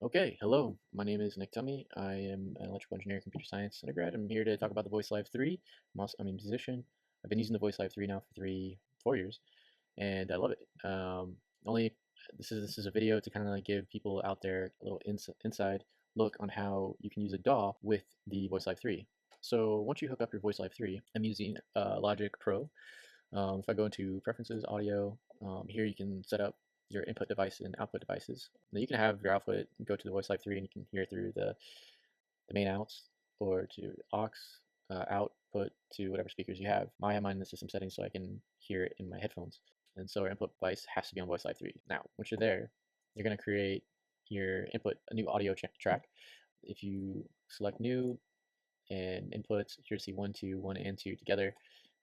Okay, hello. My name is Nick Tummy. I am an electrical engineer, computer science undergrad. I'm here to talk about the Voicelive 3. I'm a musician. I've been using the Voicelive 3 now for 4 years, and I love it. Only this is a video to kind of like give people out there a little inside look on how you can use a DAW with the Voicelive 3. So once you hook up your Voicelive 3, I'm using Logic Pro. If I go into Preferences, Audio, here you can set up your input device and output devices. Now you can have your output go to the Voicelive 3 and you can hear through the main outs or to aux output to whatever speakers you have. I have mine in the system settings so I can hear it in my headphones. And so our input device has to be on Voicelive 3. Now, once you're there, you're going to create your input, a new audio track. If you select new and inputs, here to see 1, 2, 1 and 2 together.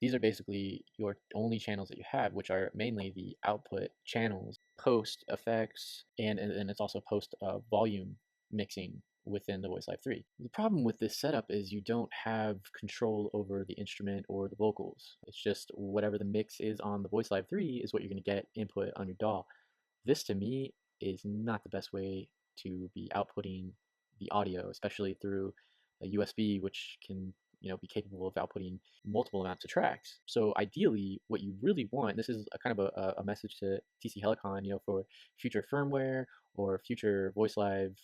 These are basically your only channels that you have, which are mainly the output channels, post effects, and it's also post volume mixing within the Voicelive 3. The problem with this setup is you don't have control over the instrument or the vocals. It's just whatever the mix is on the Voicelive 3 is what you're going to get input on your DAW. This to me is not the best way to be outputting the audio, especially through a USB, which can be capable of outputting multiple amounts of tracks. So ideally, what you really want, this is a kind of a message to TC Helicon, for future firmware or future Voicelive,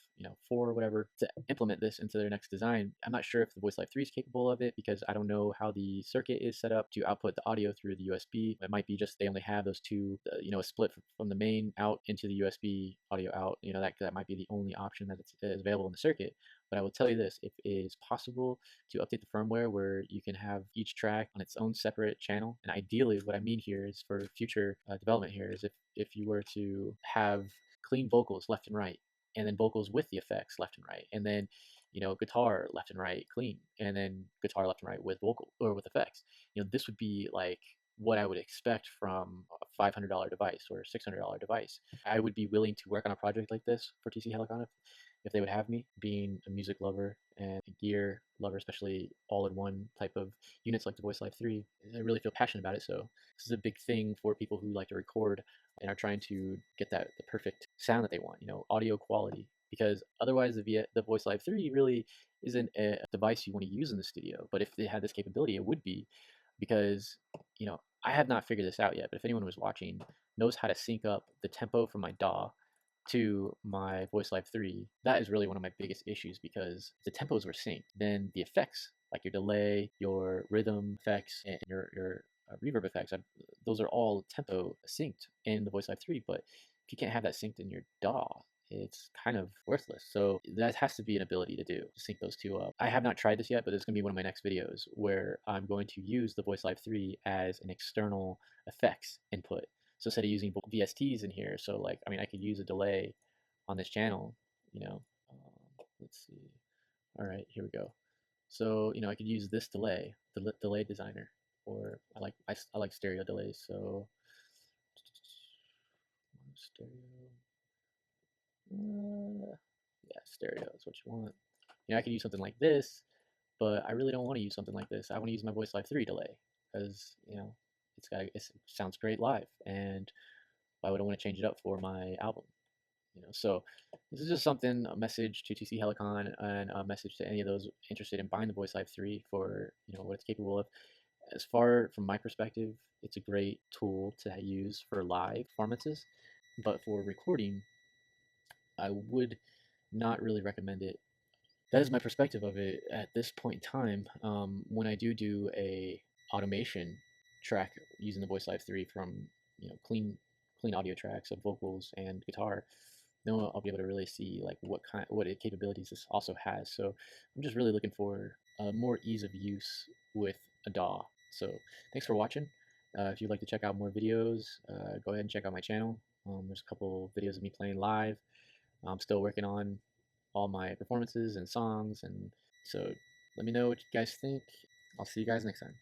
4 or whatever, to implement this into their next design. I'm not sure if the Voicelive 3 is capable of it because I don't know how the circuit is set up to output the audio through the USB. It might be just they only have those two, a split from the main out into the USB audio out. That might be the only option that is available in the circuit. But I will tell you this, if it is possible to update the firmware where you can have each track on its own separate channel, and ideally what I mean here is for future development here is if you were to have clean vocals left and right, and then vocals with the effects left and right, and then guitar left and right clean, and then guitar left and right with vocal or with effects, this would be like what I would expect from a $500 device or a $600 device. I would be willing to work on a project like this for TC Helicon if they would have me, being a music lover and a gear lover, especially all-in-one type of units like the Voicelive 3. I really feel passionate about it, so this is a big thing for people who like to record and are trying to get the perfect sound that they want, audio quality. Because otherwise, the Voicelive 3 really isn't a device you want to use in the studio. But if they had this capability, it would be, because I have not figured this out yet. But if anyone was watching knows how to sync up the tempo from my DAW to my Voicelive 3, that is really one of my biggest issues, because the tempos were synced. Then the effects, like your delay, your rhythm effects, and your reverb effects, those are all tempo synced in the Voicelive 3. But if you can't have that synced in your DAW, it's kind of worthless. So that has to be an ability to do, to sync those two up. I have not tried this yet, but it's going to be one of my next videos where I'm going to use the Voicelive 3 as an external effects input. So instead of using VSTs in here, so like, I could use a delay on this channel, let's see. All right, here we go. So, I could use this delay, the delay designer, or I like stereo delays. So stereo, yeah, stereo is what you want. I could use something like this, but I really don't want to use something like this. I want to use my Voicelive 3 delay because, it sounds great live, and why would I want to change it up for my album? So this is just something, a message to TC Helicon and a message to any of those interested in buying the Voicelive 3 for, what it's capable of. As far from my perspective, it's a great tool to use for live performances, but for recording, I would not really recommend it. That is my perspective of it at this point in time. When I do a automation track using the Voicelive 3 from clean audio tracks of vocals and guitar, then I'll be able to really see like what capabilities this also has. So I'm just really looking for more ease of use with a DAW. So thanks for watching. If you'd like to check out more videos, go ahead and check out my channel. There's a couple videos of me playing live. I'm still working on all my performances and songs, and so let me know what you guys think. I'll see you guys next time.